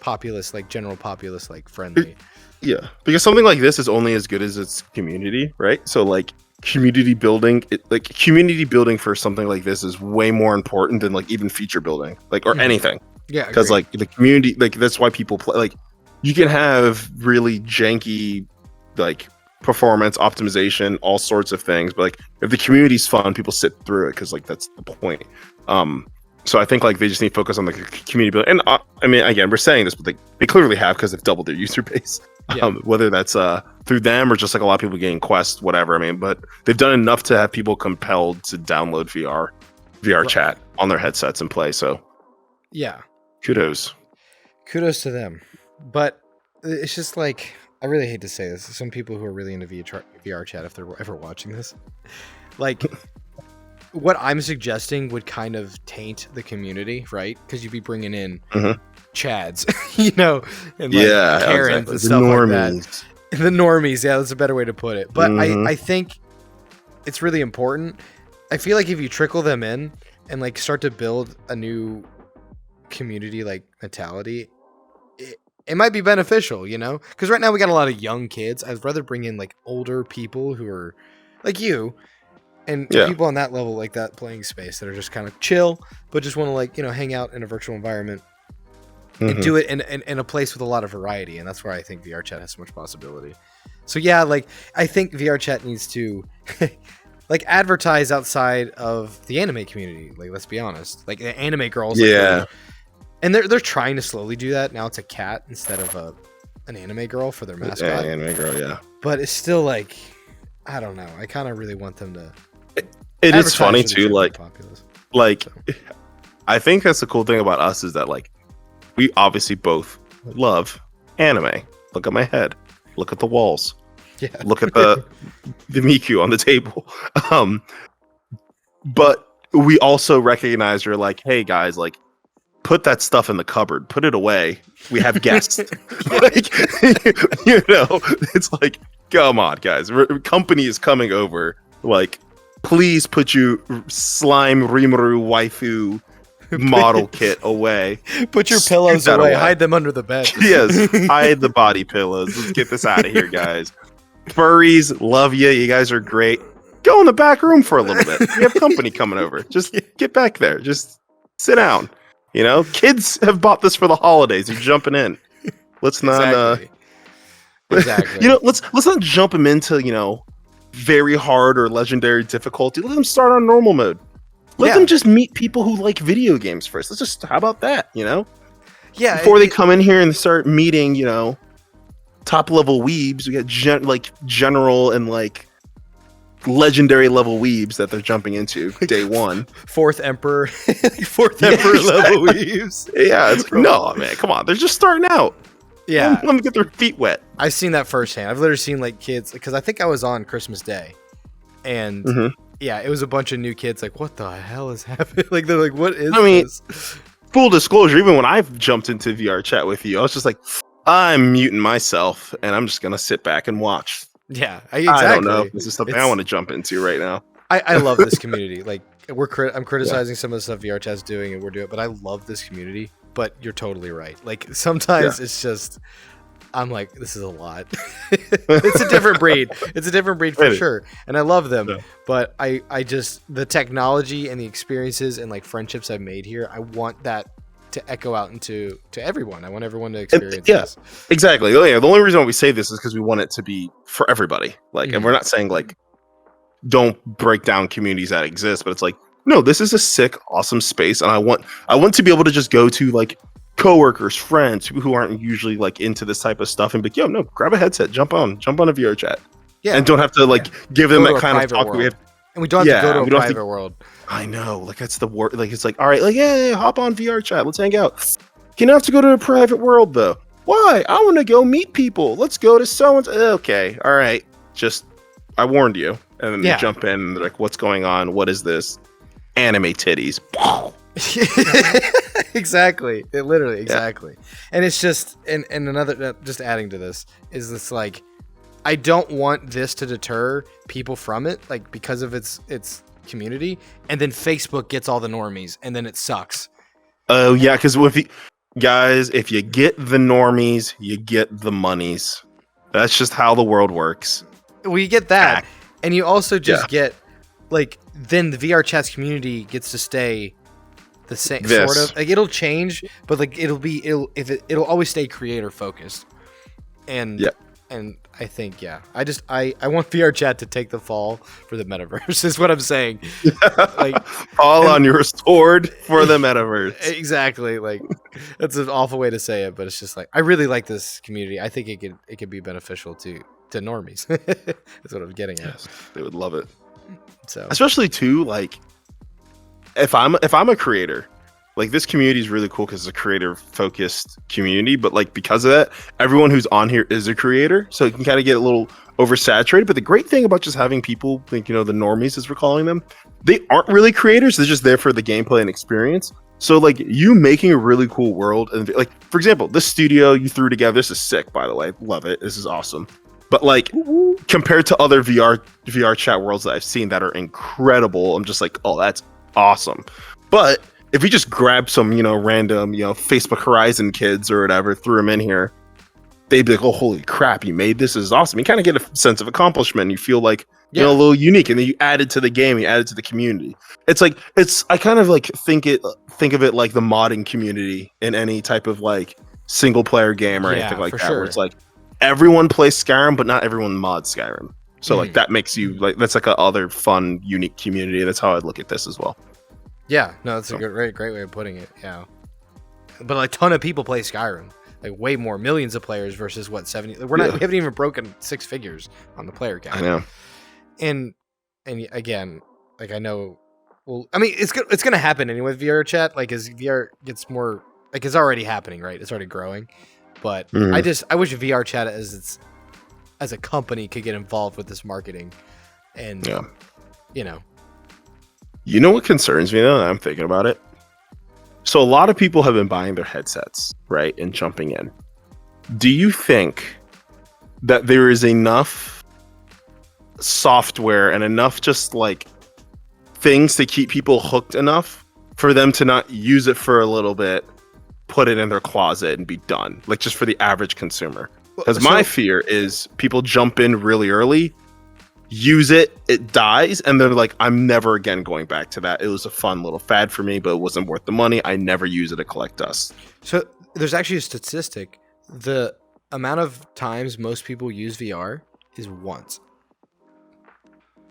populist, like general populist, like friendly. Yeah, because something like this is only as good as its community, right? So like community building, community building for something like this is way more important than like even feature building, like or anything. Yeah, because like the community, like that's why people play. Like you can have really janky like performance optimization, all sorts of things, but like if the community's fun, people sit through it because like that's the point. So I think like they just need to focus on the community building. And I mean, again, we're saying this, but they clearly have because they've doubled their user base. Whether that's through them or just like a lot of people getting Quest, whatever. I mean, but they've done enough to have people compelled to download VRChat on their headsets and play. So yeah. Kudos to them. But it's just like, I really hate to say this. Some people who are really into VRChat, if they're ever watching this, like what I'm suggesting would kind of taint the community, right? Because you'd be bringing in Chads, you know, and like Karens and stuff like that. The normies, yeah, that's a better way to put it. But I think it's really important. I feel like if you trickle them in and like start to build a new community like mentality, it might be beneficial, you know, because right now we got a lot of young kids. I'd rather bring in like older people who are like you and people on that level, like that playing space that are just kind of chill but just want to like, you know, hang out in a virtual environment and do it in a place with a lot of variety. And that's where I think VRChat has so much possibility. So yeah, like I think VRChat needs to like advertise outside of the anime community. Like, let's be honest, like the anime girls, and they're trying to slowly do that. Now it's a cat instead of an anime girl for their mascot. Yeah, anime girl, yeah. But it's still like, I don't know. I kind of really want them to. It is funny too, like I think that's the cool thing about us is that like we obviously both love anime. Look at my head. Look at the walls. Yeah. Look at the Miku on the table. But we also recognize you're like, hey guys, like put that stuff in the cupboard, put it away. We have guests. Like, you know, it's like, come on, guys. Company is coming over. Like, please put your slime Rimuru waifu model kit away. Put your pillows away. Hide them under the bed. Yes, hide the body pillows. Let's get this out of here, guys. Furries, love you. You guys are great. Go in the back room for a little bit. We have company coming over. Just get back there. Just sit down. You know, kids have bought this for the holidays. They're jumping in. Let's not. Exactly. You know, let's not jump them into, you know, very hard or legendary difficulty. Let them start on normal mode. Let them just meet people who like video games first. Let's just, how about that? You know, before they come in here and start meeting, you know, top level weebs. We got general and like legendary level weebs that they're jumping into day one. Fourth emperor level weebs. Yeah, no, man, come on. They're just starting out. Yeah, let them get their feet wet. I've seen that firsthand. I've literally seen like kids, because I think I was on Christmas Day, and it was a bunch of new kids. Like, what the hell is happening? Like, they're like, what is this? Full disclosure, even when I've jumped into VRChat with you, I was just like, I'm muting myself and I'm just gonna sit back and watch. Yeah, exactly. I don't know if this is something I want to jump into right now. I love this community. Like, I'm criticizing some of the stuff VRChat's doing and we're doing, but I love this community. But you're totally right. Like, sometimes it's just, I'm like, this is a lot. It's a different breed. It's a different breed for sure. And I love them. Yeah. But I just, the technology and the experiences and like friendships I've made here, I want that to echo out into everyone. I want everyone to experience this. Exactly. Yeah, the only reason why we say this is because we want it to be for everybody. Like, and we're not saying like, don't break down communities that exist, but it's like, no, this is a sick, awesome space, and I want to be able to just go to like coworkers, friends who aren't usually like into this type of stuff, and be like, yo, no, grab a headset, jump on a VRChat, and don't have to like give them that kind of talk. And we don't have to go to a private world. I know, like that's the word. Like it's like, all right, like hop on VRChat, let's hang out. You don't have to go to a private world though. Why? I want to go meet people. Let's go to so and so. Okay, all right. Just I warned you. And then they jump in and they're like, what's going on? What is this? Anime titties. Exactly. Exactly. And it's just and another just adding to this is this like I don't want this to deter people from it, like because of its community, and then Facebook gets all the normies and then it sucks. Oh yeah, because if you get the normies, you get the monies. That's just how the world works. We get that. And you also just get, like, then the VRChat's community gets to stay the same, sort of. Like, it'll change, but, like, it'll always stay creator focused. And I think, I want VRChat to take the fall for the metaverse, is what I'm saying. Like, fall on your sword for the metaverse. Exactly. Like, that's an awful way to say it, but it's just like, I really like this community. I think it could be beneficial to normies. That's what I'm getting at. Yes, they would love it. So especially too, like if I'm a creator, like this community is really cool because it's a creator focused community, but like because of that, everyone who's on here is a creator, so it can kind of get a little oversaturated. But the great thing about just having people think, the normies as we're calling them, they aren't really creators, they're just there for the gameplay and experience. So like you making a really cool world, and like for example, this studio you threw together, this is sick, by the way, love it, this is awesome. But like compared to other VRChat worlds that I've seen that are incredible, I'm just like, oh, that's awesome. But if we just grab some, random, Facebook Horizon kids or whatever, threw them in here, they'd be like, oh, holy crap, you made this is awesome. You kind of get a sense of accomplishment. You feel like, a little unique, and then you add it to the game, you add it to the community. It's like, I kind of like think of it like the modding community in any type of like single player game or anything like that, sure. Where it's like, everyone plays Skyrim, but not everyone mods Skyrim. So like that makes you like, that's like a other fun, unique community. That's how I'd look at this as well. Yeah, no, that's a great way of putting it. Yeah, but a ton of people play Skyrim, like way more, millions of players versus what 70. We haven't even broken 6 figures on the player count. I know. And again, like I know, well, I mean, it's gonna happen anyway with VRChat. Like as VR gets more, like it's already happening, right? It's already growing. But I wish VRChat as a company could get involved with this marketing, and You know what concerns me though? I'm thinking about it. So a lot of people have been buying their headsets, right, and jumping in. Do you think that there is enough software and enough just like things to keep people hooked enough for them to not use it for a little bit, put it in their closet and be done, like just for the average consumer? Because my fear is people jump in really early, use it dies, and they're like, I'm never again going back to that. It was a fun little fad for me, but it wasn't worth the money. I never use it to collect dust. So there's actually a statistic. The amount of times most people use VR is once.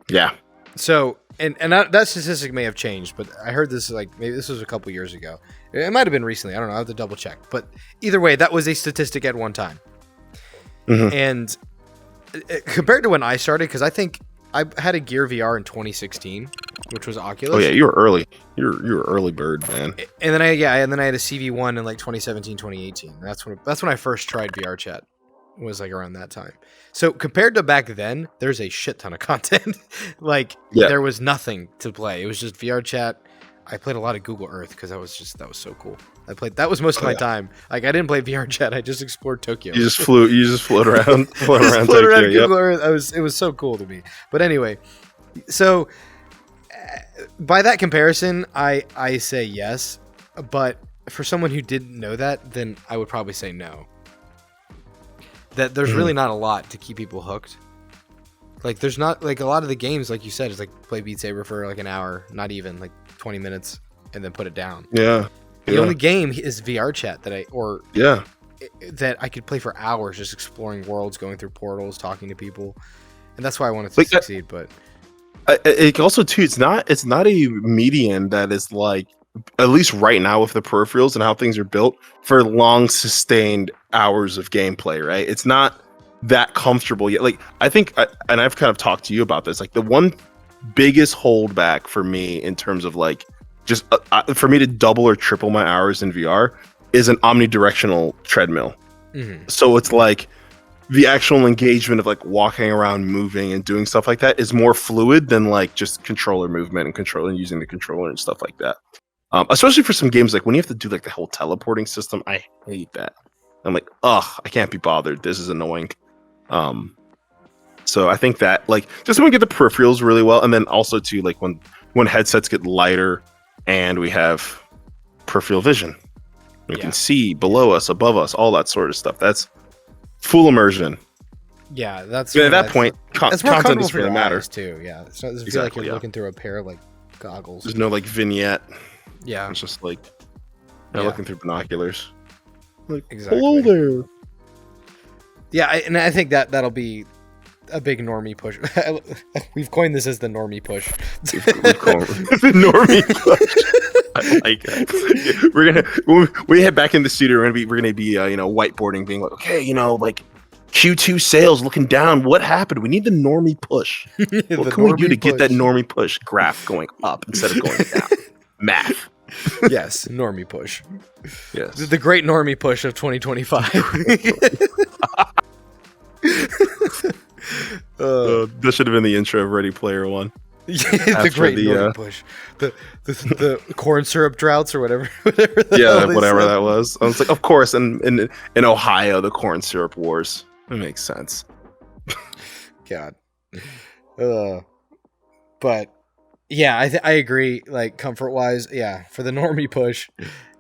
Yeah. So and that statistic may have changed, but I heard this like maybe this was a couple years ago. It might have been recently. I don't know. I have to double check. But either way, that was a statistic at one time. And compared to when I started, because I think I had a Gear VR in 2016, which was Oculus. Oh yeah, you were early. You were early bird, man. And then I had a CV1 in like 2017, 2018. That's when I first tried VRChat. Was like around that time. So compared to back then, there's a shit ton of content. There was nothing to play. It was just VRChat. I played a lot of Google Earth because that was so cool. That was most of my time. Like I didn't play VRChat. I just explored Tokyo. You just float around Google Earth. It was so cool to me. But anyway, so by that comparison, I say yes. But for someone who didn't know that, then I would probably say no. That there's really not a lot to keep people hooked. Like there's not like a lot of the games, like you said, is like play Beat Saber for like an hour, not even like 20 minutes, and then put it down. Yeah. The only game is VRChat that I could play for hours, just exploring worlds, going through portals, talking to people, and that's why I wanted to succeed. But it also too, it's not a medium that is like, at least right now with the peripherals and how things are built, for long sustained hours of gameplay, right? It's not that comfortable yet. Like I think, and I've kind of talked to you about this, like the one biggest holdback for me in terms of like just for me to double or triple my hours in VR is an omnidirectional treadmill. Mm-hmm. So it's like the actual engagement of like walking around, moving, and doing stuff like that is more fluid than like just controller movement and controlling using the controller and stuff like that. Especially for some games like when you have to do like the whole teleporting system, I hate that. I'm like, ugh, I can't be bothered. This is annoying. So I think that like just when we get the peripherals really well, and then also too like when headsets get lighter and we have peripheral vision, we can see below us, above us, all that sort of stuff. That's full immersion. Yeah, that's at that point. That's more Content doesn't really matter too. Yeah, so it doesn't feel like you're looking through a pair of like goggles. There's no like vignette. Yeah, it's just like you're looking through binoculars. Like, exactly. Hello there. Yeah, and I think that'll be a big normie push. We've coined this as the normie push. The normie push. I like it. We're gonna when we head back in the studio. We're gonna be whiteboarding, being like, okay, like Q2 sales looking down. What happened? We need the normie push. What can we do to get that normie push graph going up instead of going down? Math. Yes, normie push. Yes, the great normie push of 2025. That should have been the intro of Ready Player One. The great normie push. The corn syrup droughts or whatever. Whatever that was. I was like, of course, in Ohio, the corn syrup wars. It makes sense. God. But yeah, I agree. Like comfort wise, yeah, for the normie push,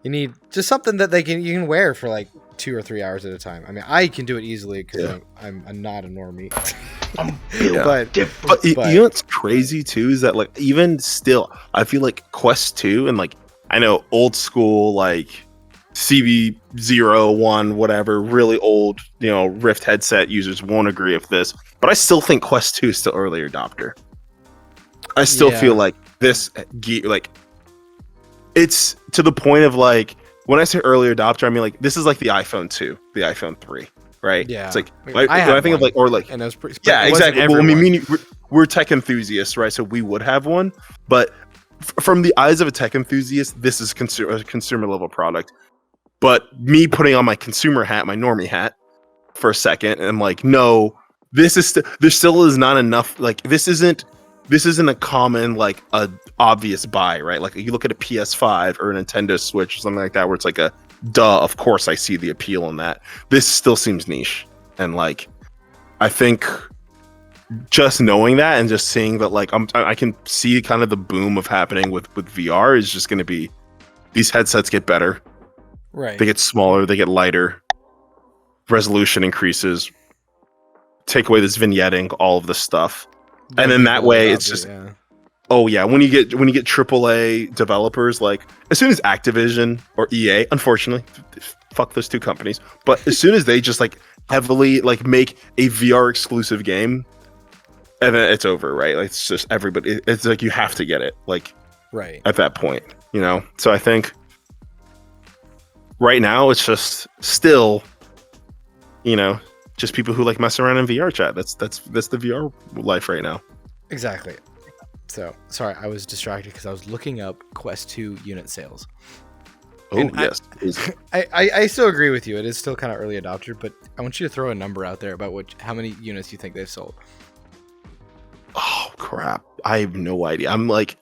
you need just something that you can wear for like 2 or 3 hours at a time. I mean, I can do it easily because I'm not a normie. but you know what's crazy too is that like even still, I feel like Quest 2 and like I know old school like CB01 whatever really old Rift headset users won't agree with this, but I still think Quest 2 is still early adopter. I still feel like this like it's to the point of like when I say early adopter, I mean like this is like the iPhone 2, the iPhone 3, right? Yeah, it's like I think of like or like and it was pretty, exactly. Well, I mean we're tech enthusiasts, right? So we would have one, but from the eyes of a tech enthusiast, this is a consumer level product. But me putting on my consumer hat, my normie hat, for a second, and I'm like, no, this is there still is not enough. Like this isn't a common like a obvious buy, right? Like you look at a PS5 or a Nintendo Switch or something like that, where it's like a duh. Of course, I see the appeal in that. This still seems niche, and like I think just knowing that and just seeing that, like I can see kind of the boom of happening with VR is just going to be these headsets get better. Right. They get smaller, they get lighter, resolution increases, take away this vignetting, all of this stuff. And then that way it's just when you get AAA developers, like as soon as Activision or EA, unfortunately, fuck those two companies, but as soon as they just like heavily like make a VR exclusive game, and then it's over, right? Like it's just everybody, it's like you have to get it, like right at that point, So I think right now it's just still, just people who like mess around in VRChat. That's the VR life right now. Exactly. So sorry, I was distracted because I was looking up Quest 2 unit sales. Oh, and yes. I still agree with you. It is still kind of early adopter, but I want you to throw a number out there about how many units you think they've sold. Oh crap! I have no idea. I'm like,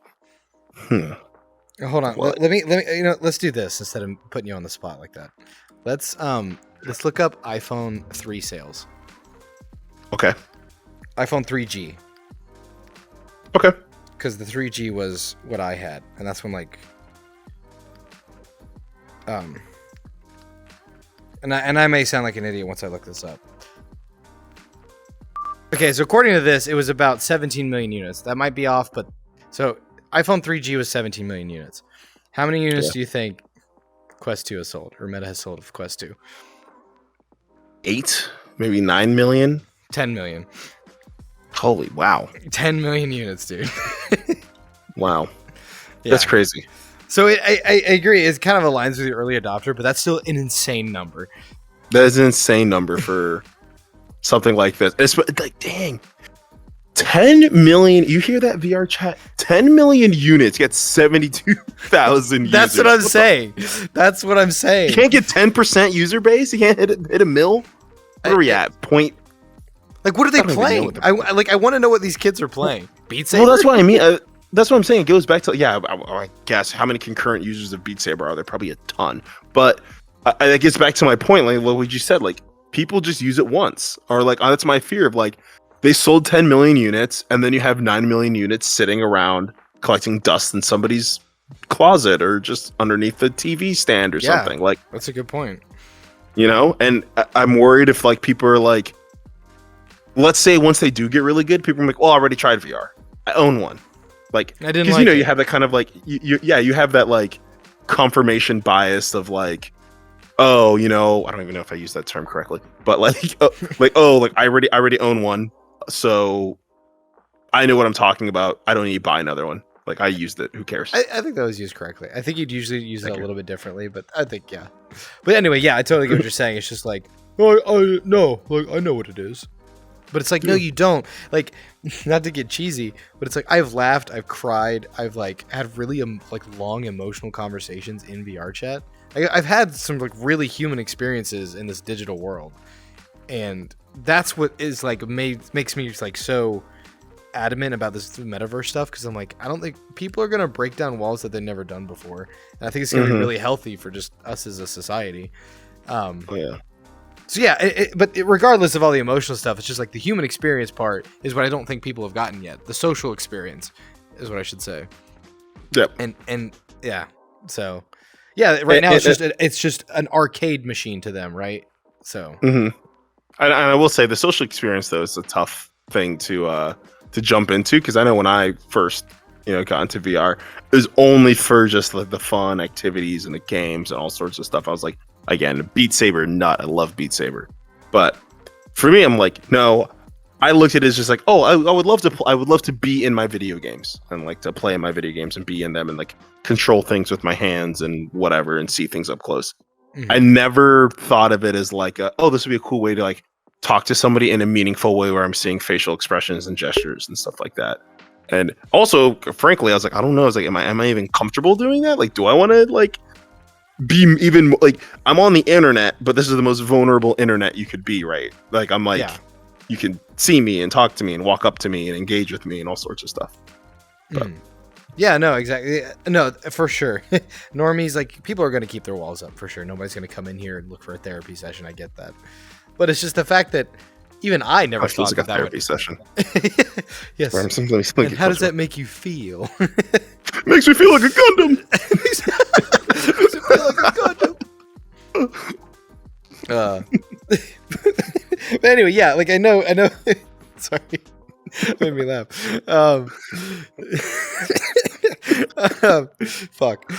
Hold on. Let me. Let's do this instead of putting you on the spot like that. Let's look up iPhone 3 sales. Okay. iPhone 3G. Okay. Because the 3G was what I had, and that's when like, and I may sound like an idiot once I look this up. Okay, so according to this, it was about 17 million units. That might be off, but so iPhone 3G was 17 million units. How many units do you think Quest 2 has sold, or Meta has sold of Quest 2? 8, maybe 9 million. 10 million. Holy wow! 10 million units, dude. Wow, that's crazy. So I agree. It kind of aligns with the early adopter, but that's still an insane number. That is an insane number for something like this. It's like, dang, 10 million. You hear that, VRChat? 10 million units get 72,000 users. That's what I'm saying. That's what I'm saying. You can't get 10% user base. You can't hit a mill. Where are we at? Point. Like, what are they playing? I want to know what these kids are playing. Beat Saber. Well, that's what I mean. That's what I'm saying. It goes back to I guess how many concurrent users of Beat Saber are there? Probably a ton. But it gets back to my point. Like what you said. Like people just use it once, or like that's my fear of like they sold 10 million units, and then you have 9 million units sitting around collecting dust in somebody's closet or just underneath the TV stand or something. Like that's a good point. You know, and I'm worried if like people are like, let's say once they do get really good, people are like, well, I already tried VR. I own one. Like, I didn't because you know you have that kind of like you have that like confirmation bias of like, oh, you know, I don't even know if I use that term correctly, but like I already own one, so I know what I'm talking about. I don't need to buy another one. Like I used it. Who cares? I think that was used correctly. I think you'd usually use it a little bit differently, but I think yeah. But anyway, yeah, I totally get what you're saying. It's just like, I know what it is. But it's like, no, you don't. Like, not to get cheesy, but it's like I've laughed, I've cried, I've like had really like long emotional conversations in VRChat. I've had some like really human experiences in this digital world, and that's what is like makes me like so adamant about this metaverse stuff, because I'm like, I don't think people are gonna break down walls that they've never done before, and I think it's gonna be really healthy for just us as a society. So yeah, but regardless of all the emotional stuff, it's just like the human experience part is what I don't think people have gotten yet. The social experience is what I should say. Yep. And yeah, so yeah, right now it's just an arcade machine to them, right? So. And I will say the social experience though is a tough thing to jump into, because I know when I first got into VR, it was only for just like the fun activities and the games and all sorts of stuff. I was like, again, Beat Saber nut. I love Beat Saber, but for me, I'm like, no. I looked at it as just like, oh, I would love to. I would love to be in my video games and like to play in my video games and be in them and like control things with my hands and whatever and see things up close. I never thought of it as like, oh, this would be a cool way to like talk to somebody in a meaningful way where I'm seeing facial expressions and gestures and stuff like that. And also, frankly, I was like, I don't know. I was like, am I even comfortable doing that? Like, do I want to like be even like, I'm on the internet, but this is the most vulnerable internet you could be, right? Like, I'm like, you can see me and talk to me and walk up to me and engage with me and all sorts of stuff. But, yeah, no, exactly. No, for sure. Normies, like, people are going to keep their walls up for sure. Nobody's going to come in here and look for a therapy session. I get that. But it's just the fact that even I never thought like that a therapy session. Yes. And how does that make you feel? Makes me feel like a Gundam. Makes me feel like a Gundam. But anyway, yeah, like I know. Sorry, made me laugh. Fuck.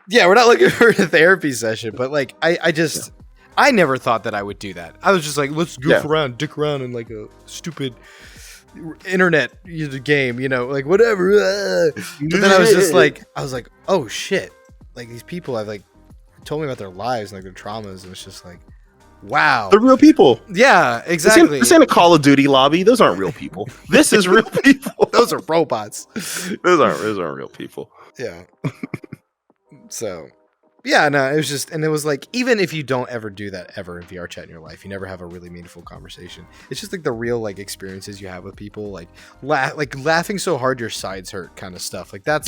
Yeah, we're not looking for a therapy session, but like I never thought that I would do that. I was just like, let's goof around, dick around in like a stupid internet game, like whatever. But then I was like, oh shit, like these people have like told me about their lives and like their traumas, and it's just like, wow, they're real people. Yeah, exactly. This ain't a Call of Duty lobby. Those aren't real people. This is real people. Those are robots. Those aren't real people. Yeah. So, yeah, no, it was just, and it was like, even if you don't ever do that ever in VRChat in your life, you never have a really meaningful conversation. It's just like the real like experiences you have with people, like laughing so hard your sides hurt kind of stuff. Like that's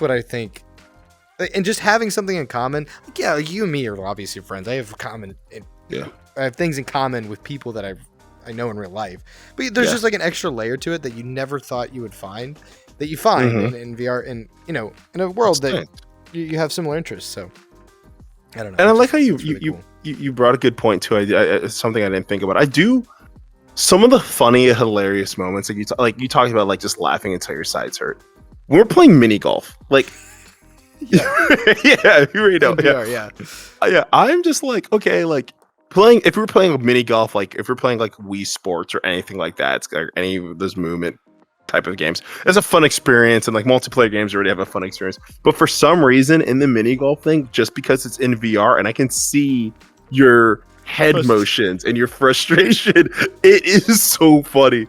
what I think. And just having something in common, like, yeah, like you and me are obviously friends. I have I have things in common with people that I know in real life. But there's just like an extra layer to it that you never thought you would find, that you find in VR, and in a world that you have similar interests. So I don't know. And I like how you brought a good point too. It's something I didn't think about. I do some of the funny, hilarious moments. Like you talked about, like just laughing until your sides hurt. When we're playing mini golf, like. Yeah, you really don't. Yeah. I'm just like, okay, like playing. If we're playing mini golf, like if we're playing like Wii Sports or anything like that, it's like any of those movement type of games. It's a fun experience, and like multiplayer games already have a fun experience. But for some reason, in the mini golf thing, just because it's in VR and I can see your head motions and your frustration. It is so funny.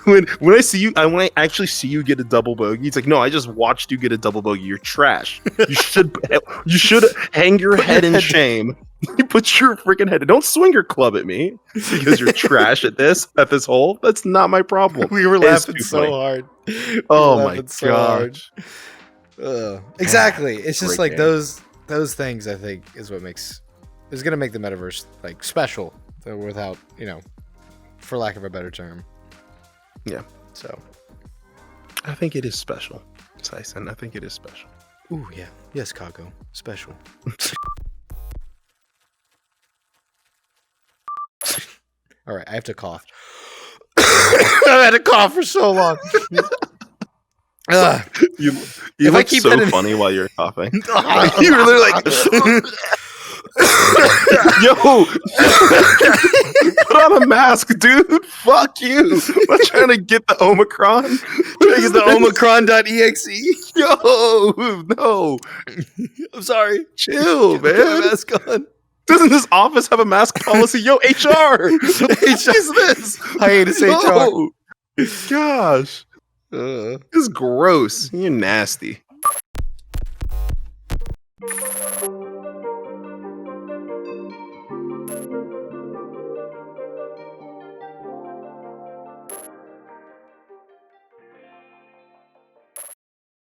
when I actually see you get a double bogey, it's like, no, I just watched you get a double bogey. You're trash. You should hang your head in shame. You put your freaking head. Don't swing your club at me because you're trash at this hole. That's not my problem. We were laughing so hard. Oh my gosh. Exactly. It's just Great like game. those things, I think, is what is going to make the metaverse like special, without, for lack of a better term. Yeah. So I think it is special, Syson. I think it is special. ooh, yeah. Yes, Kago. Special. All right, I have to cough. I've had to cough for so long. You If I look keep so that in- funny while you're coughing. You were literally like, yo, put on a mask, dude. Fuck you. I'm not trying to get the Omicron. Trying to get the Omicron.exe. Yo, no. I'm sorry. Chill, Put my man. mask on. Doesn't this office have a mask policy? Yo, HR. What is this? Hiatus No. Gosh. This is gross. You're nasty.